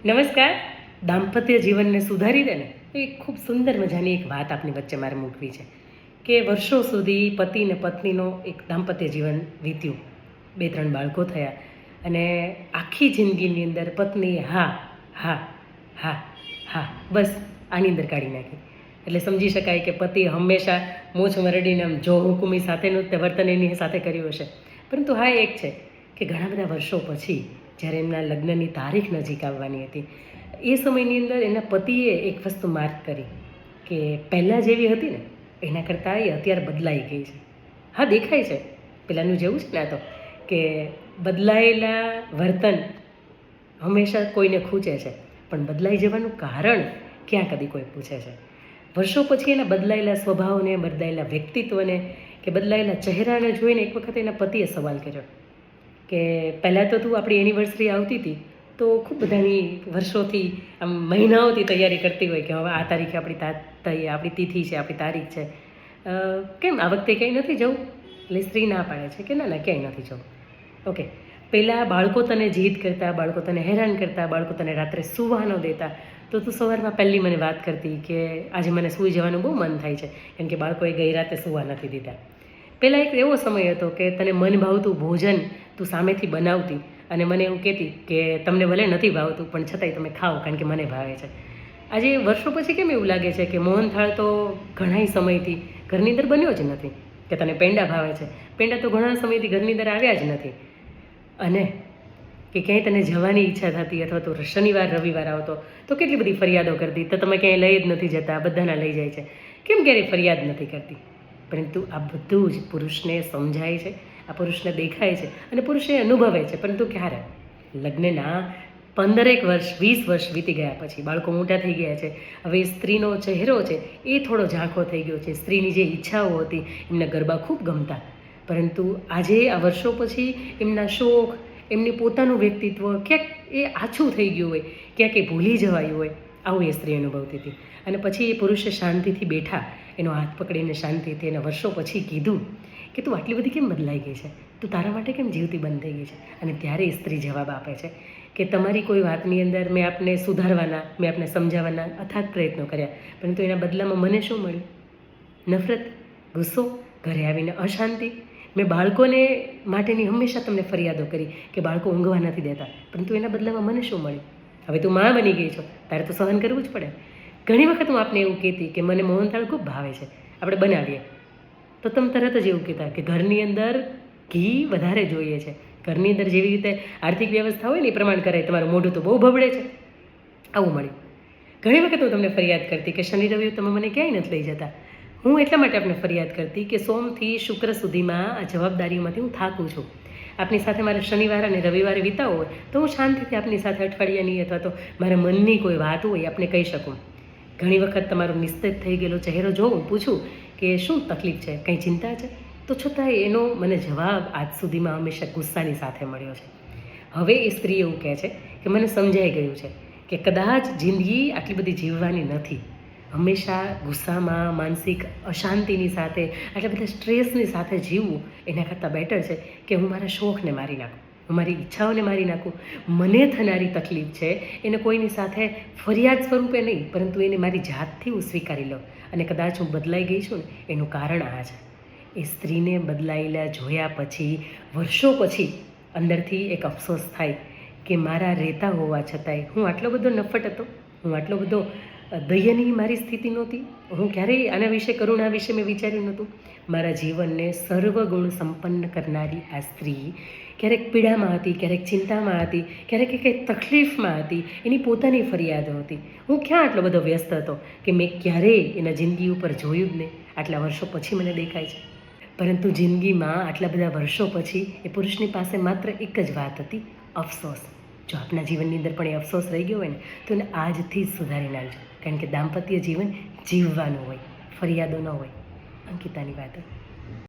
નમસ્કાર. દાંપત્ય જીવનને સુધારી દે ને એ ખૂબ સુંદર મજાની એક વાત આપની વચ્ચે મારે મૂકવી છે કે વર્ષો સુધી પતિ ને પત્નીનો એક દાંપત્ય જીવન વીત્યું, 2-3 બાળકો થયા અને આખી જિંદગીની અંદર પત્નીએ હા હા હા હા બસ આની અંદર કાઢી નાખી. એટલે સમજી શકાય કે પતિએ હંમેશા મોછ મરડીને આમ જો હુકુમી સાથેનું તે વર્તન એની સાથે કર્યું હશે. પરંતુ હા એક છે કે ઘણા બધા વર્ષો પછી જ્યારે એમના લગ્નની તારીખ નજીક આવવાની હતી એ સમયની અંદર એના પતિએ એક વસ્તુ માર્ક કરી કે પહેલાં જેવી હતી ને એના કરતાં એ અત્યારે બદલાઈ ગઈ છે. હા દેખાય છે પહેલાંનું જેવું છે ને, આ તો કે બદલાયેલા વર્તન હંમેશા કોઈને ખૂંચે છે, પણ બદલાઈ જવાનું કારણ ક્યાં કદી કોઈ પૂછે છે. વર્ષો પછી એના બદલાયેલા સ્વભાવને, બદલાયેલા વ્યક્તિત્વને કે બદલાયેલા ચહેરાને જોઈને એક વખત એના પતિએ સવાલ કર્યો કે પહેલાં તો તું આપણી એનિવર્સરી આવતી હતી તો ખૂબ બધાની વર્ષોથી આમ મહિનાઓથી તૈયારી કરતી હોય કે હવે આ તારીખે આપણી તિથિ છે, આપણી તારીખ છે, કેમ આ વખતે ક્યાંય નથી જવું? એટલે સ્ત્રી ના પાડે છે કે ના ના ક્યાંય નથી જવું. ઓકે, પહેલાં બાળકો તને જીદ કરતા, બાળકો તને હેરાન કરતા, બાળકો તને રાત્રે સૂવા ન દેતા, તો તું સવારમાં પહેલી મને વાત કરતી કે આજે મને સૂઈ જવાનું બહુ મન થાય છે કેમ કે બાળકોએ ગઈ રાતે સૂવા નથી દીધા. પહેલાં એક એવો સમય હતો કે તને મન ભાવતું ભોજન તું સામેથી બનાવતી અને મને એવું કહેતી કે તમને ભલે નથી ભાવતું પણ છતાંય તમે ખાઓ કારણ કે મને ભાવે છે. આજે વર્ષો પછી કેમ એવું લાગે છે કે મોહનથાળ તો ઘણા સમયથી ઘરની અંદર બન્યો જ નથી, કે તને પેંડા ભાવે છે, પેંડા તો ઘણા સમયથી ઘરની અંદર આવ્યા જ નથી, અને કે ક્યાંય તને જવાની ઈચ્છા થતી અથવા તો શનિવાર રવિવાર આવતો તો કેટલી બધી ફરિયાદો કરતી, તો તમે ક્યાંય લઈ જ નથી જતા, બધાના લઈ જાય છે, કેમ ક્યારેય ફરિયાદ નથી કરતી. પરંતુ આ બધું જ પુરુષને સમજાય છે, આ પુરુષને દેખાય છે અને પુરુષ એ અનુભવે છે. પરંતુ ક્યારે? લગ્નના 15 વર્ષ 20 વર્ષ વીતી ગયા પછી, બાળકો મોટા થઈ ગયા છે, હવે સ્ત્રીનો ચહેરો છે એ થોડો ઝાંખો થઈ ગયો છે. સ્ત્રીની જે ઈચ્છાઓ હતી, એમના ગરબા ખૂબ ગમતા, પરંતુ આજે આ વર્ષો પછી એમના શોખ, એમની પોતાનું વ્યક્તિત્વ ક્યાંક એ આછું થઈ ગયું હોય, ક્યાંક એ ભૂલી જવાયું હોય, આવું એ સ્ત્રી અનુભવતી હતી. અને પછી એ પુરુષે શાંતિથી બેઠા, એનો હાથ પકડીને શાંતિથી એને વર્ષો પછી કીધું કે તું આટલી બધી કેમ બદલાઈ ગઈ છે, તું તારા માટે કેમ જીવતી બંધ થઈ ગઈ છે? અને ત્યારે એ સ્ત્રી જવાબ આપે છે કે તમારી કોઈ વાતની અંદર મેં આપને સુધારવાના, મેં આપને સમજાવવાના અથાગ પ્રયત્નો કર્યા, પરંતુ એના બદલામાં મને શું મળ્યું? નફરત, ગુસ્સો, ઘરે આવીને અશાંતિ. મેં બાળકોને માટેની હંમેશા તમને ફરિયાદો કરી કે બાળકો ઊંઘવા નથી દેતા, પરંતુ એના બદલામાં મને શું મળ્યું? હવે તું માં બની ગઈ છો, તારે તો સહન કરવું જ પડે. ઘણી વખત હું આપને એવું કહેતી કે મને મોહનથાળ ખૂબ ભાવે છે, આપણે બનાવીએ, તો તમે તરત જ એવું કહેતા કે ઘરની અંદર ઘી વધારે જોઈએ છે, ઘરની અંદર જેવી રીતે આર્થિક વ્યવસ્થા હોય ને એ પ્રમાણે કરાય, તમારું મોઢું તો બહુ ભબડે છે. આવું મળ્યું. ઘણી વખત હું તમને ફરિયાદ કરતી કે શનિ રવિ તમે મને ક્યાંય નથી લઈ જતા. હું એટલા માટે આપને ફરિયાદ કરતી કે સોમથી શુક્ર સુધીમાં આ જવાબદારીઓમાંથી હું થાકું છું. આપની સાથે મારે શનિવાર અને રવિવારે વિતાવવો હોય તો હું શાંતિથી આપની સાથે અઠવાડિયાની અથવા તો મારા મનની કોઈ વાત હોય આપને કહી શકું. ઘણી વખત તમારો નિસ્તેજ થઈ ગયેલો ચહેરો જોઉં, પૂછું કે શું તકલીફ છે, કંઈ ચિંતા છે, તો છતાંય એનો મને જવાબ આજ સુધીમાં હંમેશા ગુસ્સાની સાથે મળ્યો છે. હવે એ સ્ત્રી એવું કહે છે કે મને સમજાઈ ગયું છે કે કદાચ જિંદગી આટલી બધી જીવવાની નથી. હંમેશા ગુસ્સામાં, માનસિક અશાંતિની સાથે, આટલા બધા સ્ટ્રેસની સાથે જીવવું એના કરતાં બેટર છે કે હું મારા શોખને મારી નાખું, હું મારી ઈચ્છાઓને મારી નાખું. મને થનારી તકલીફ છે એને કોઈની સાથે ફરિયાદ સ્વરૂપે નહીં, પરંતુ એને મારી જાતથી હું સ્વીકારી લઉં. અને કદાચ હું બદલાઈ ગઈ છું ને એનું કારણ આ છે. એ સ્ત્રીને બદલાયેલા જોયા પછી, વર્ષો પછી અંદરથી એક અફસોસ થાય કે મારા રહેતા હોવા છતાંય હું આટલો બધો નફટ હતો, હું આટલો બધો દયનીય મારી સ્થિતિ નહોતી, હું ક્યારેય આના વિશે, કરુણા વિશે મેં વિચાર્યું નહોતું. મારા જીવનને સર્વગુણ સંપન્ન કરનારી આ સ્ત્રી ક્યારેક પીડામાં હતી, ક્યારેક ચિંતામાં હતી, ક્યારેક કંઈક તકલીફમાં હતી, એની પોતાની ફરિયાદો હતી. હું ક્યાં આટલો બધો વ્યસ્ત હતો કે મેં ક્યારેય એના જિંદગી ઉપર જોયું જ નહીં. આટલા વર્ષો પછી મને દેખાય છે. પરંતુ જિંદગીમાં આટલા બધા વર્ષો પછી એ પુરુષની પાસે માત્ર એક જ વાત હતી, અફસોસ. જો આપણા જીવનની અંદર પણ એ અફસોસ રહી ગયો હોય ને તો એને આજથી જ સુધારી નાખજો, કારણ કે દાંપત્ય જીવન જીવવાનું હોય, ફરિયાદો ન હોય. અંકિતાની વાત.